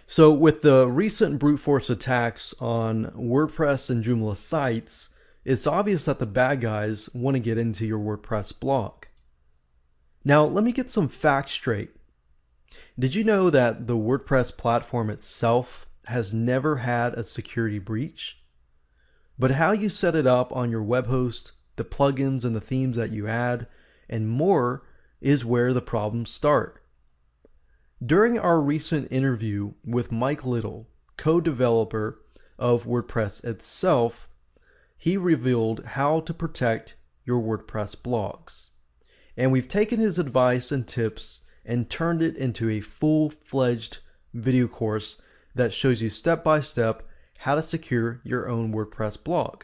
So with the recent brute force attacks on WordPress and Joomla sites, it's obvious that the bad guys want to get into your WordPress blog. Now, let me get some facts straight. Did you know that the WordPress platform itself has never had a security breach? But how you set it up on your web host, the plugins and the themes that you add, and more is where the problems start. During our recent interview with Mike Little, co-developer of WordPress itself, he revealed how to protect your WordPress blogs. And we've taken his advice and tips and turned it into a full-fledged video course that shows you step-by-step how to secure your own WordPress blog.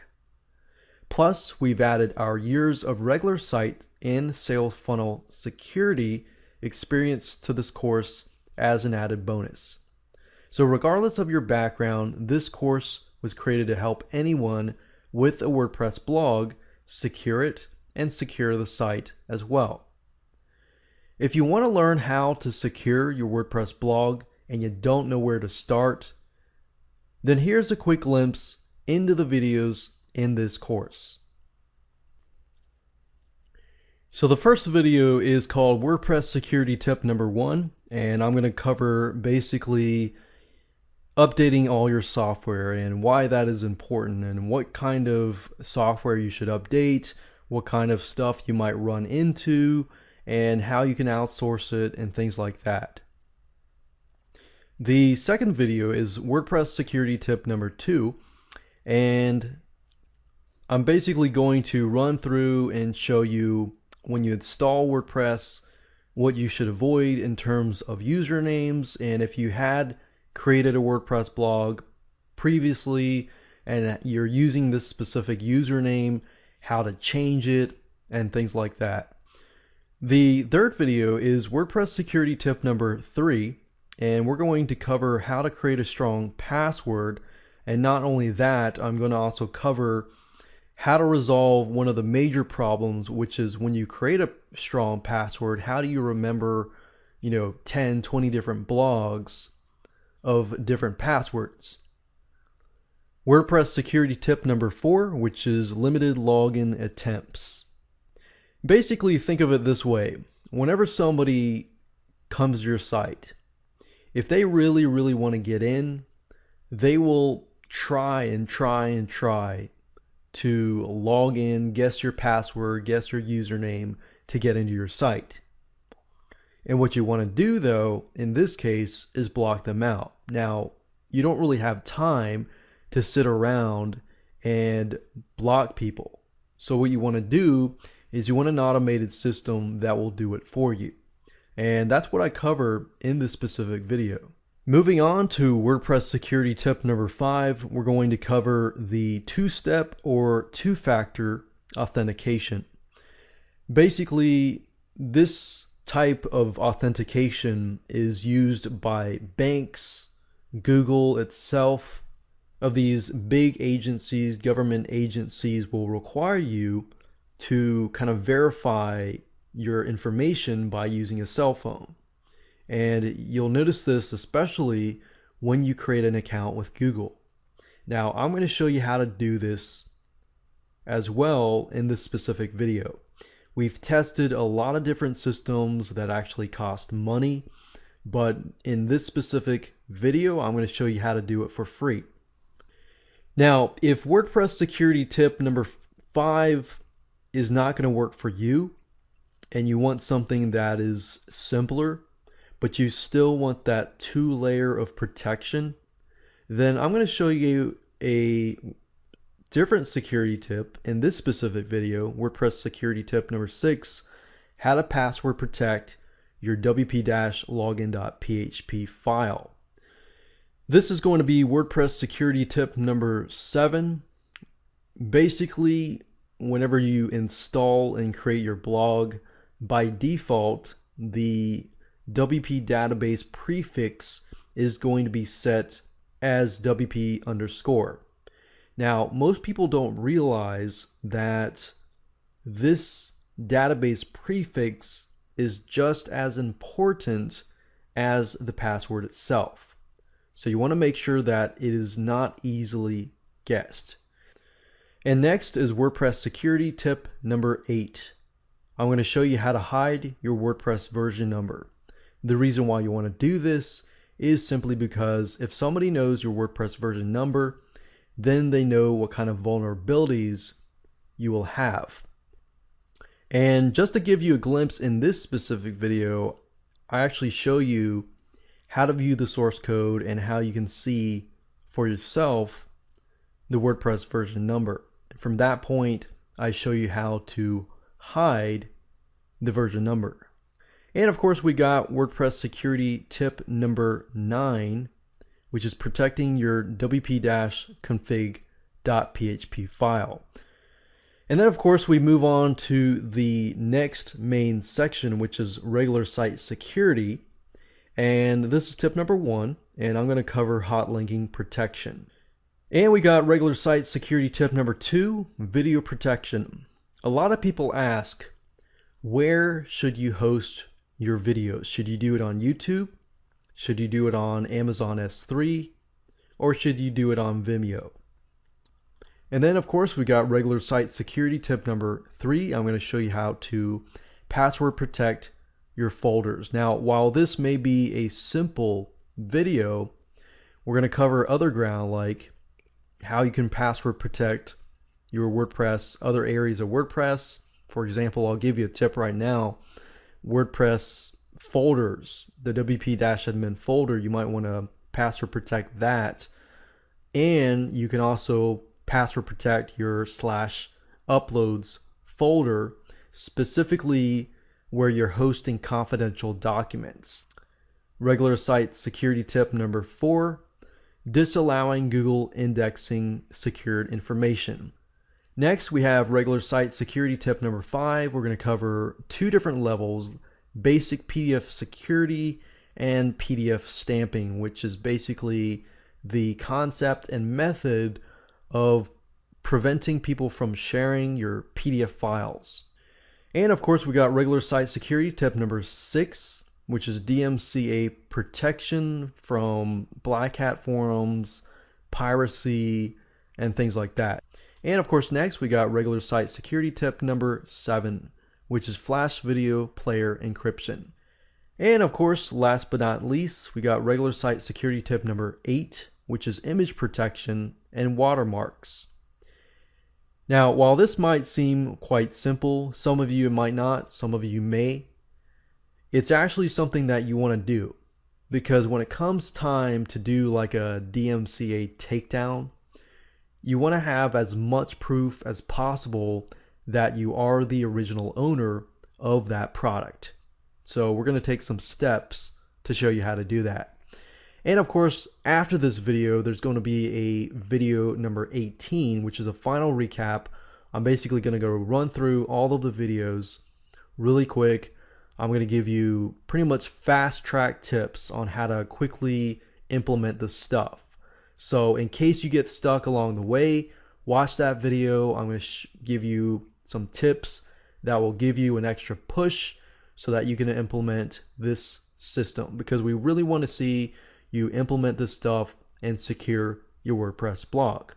Plus, we've added our years of regular site and sales funnel security experience to this course as an added bonus. So regardless of your background, this course was created to help anyone with a WordPress blog secure it and secure the site as well. If you want to learn how to secure your WordPress blog and you don't know where to start, then here's a quick glimpse into the videos in this course. So the first video is called WordPress Security Tip Number 1, and I'm going to cover basically updating all your software and why that is important and what kind of software you should update, what kind of stuff you might run into, and how you can outsource it and things like that. The second video is WordPress Security Tip Number 2, and I'm basically going to run through and show you when you install WordPress what you should avoid in terms of usernames, and if you had created a WordPress blog previously and you're using this specific username, how to change it, and things like that. The third video is WordPress Security Tip Number 3, and we're going to cover how to create a strong password. And not only that, I'm going to also cover how to resolve one of the major problems, which is when you create a strong password, how do you remember, 10, 20 different blogs of different passwords? WordPress Security Tip Number 4, which is limited login attempts. Basically, think of it this way. Whenever somebody comes to your site, if they really, really want to get in, they will try to log in, guess your password, guess your username to get into your site. And what you want to do, though, in this case, is block them out. Now, you don't really have time to sit around and block people. So what you want to do is you want an automated system that will do it for you. And that's what I cover in this specific video. Moving on to WordPress Security Tip Number 5, we're going to cover the two-step or two-factor authentication. Basically, this type of authentication is used by banks, Google itself. Of these big agencies, government agencies will require you to kind of verify your information by using a cell phone. And you'll notice this especially when you create an account with Google. Now, I'm going to show you how to do this as well in this specific video. We've tested a lot of different systems that actually cost money, but in this specific video, I'm going to show you how to do it for free. Now, if WordPress Security Tip Number 5 is not going to work for you, and you want something that is simpler, but you still want that two-layer of protection, then I'm going to show you a different security tip in this specific video, WordPress Security Tip Number 6, how to password protect your wp-login.php file. This is going to be WordPress Security Tip Number 7. Basically, whenever you install and create your blog, by default, the WP database prefix is going to be set as WP_. Now, most people don't realize that this database prefix is just as important as the password itself. So you want to make sure that it is not easily guessed. And next is WordPress security tip number 8. I'm going to show you how to hide your WordPress version number. The reason why you want to do this is simply because if somebody knows your WordPress version number, then they know what kind of vulnerabilities you will have. And just to give you a glimpse in this specific video, I actually show you how to view the source code and how you can see for yourself the WordPress version number. From that point, I show you how to hide the version number. And of course, we got WordPress security tip number 9, which is protecting your wp-config.php file. And then of course, we move on to the next main section, which is regular site security. And this is tip number 1, and I'm going to cover hot linking protection. And we got regular site security tip number 2, video protection. A lot of people ask, where should you host your videos? Should you do it on YouTube? Should you do it on Amazon S3? Or should you do it on Vimeo? And then of course we got regular site security tip number 3. I'm going to show you how to password protect your folders. Now, while this may be a simple video, we're going to cover other ground like how you can password protect your WordPress, other areas of WordPress. For example, I'll give you a tip right now. WordPress folders, the wp-admin folder, you might want to password protect that. And you can also password protect your /uploads folder, specifically where you're hosting confidential documents. Regular site security tip number 4, disallowing Google indexing secured information. Next, we have regular site security tip number 5. We're going to cover 2 different levels, basic PDF security and PDF stamping, which is basically the concept and method of preventing people from sharing your PDF files. And of course, we got regular site security tip number 6, which is DMCA protection from black hat forums, piracy, and things like that. And of course, next we got regular site security tip number 7, which is flash video player encryption. And of course, last but not least, we got regular site security tip number 8, which is image protection and watermarks. Now, while this might seem quite simple, some of you might not, some of you may, it's actually something that you want to do, because when it comes time to do like a DMCA takedown, you want to have as much proof as possible that you are the original owner of that product. So we're going to take some steps to show you how to do that. And of course, after this video, there's going to be a video number 18, which is a final recap. I'm basically going to go run through all of the videos really quick. I'm going to give you pretty much fast track tips on how to quickly implement this stuff. So in case you get stuck along the way, watch that video. I'm going to give you some tips that will give you an extra push so that you can implement this system, because we really want to see you implement this stuff and secure your WordPress blog.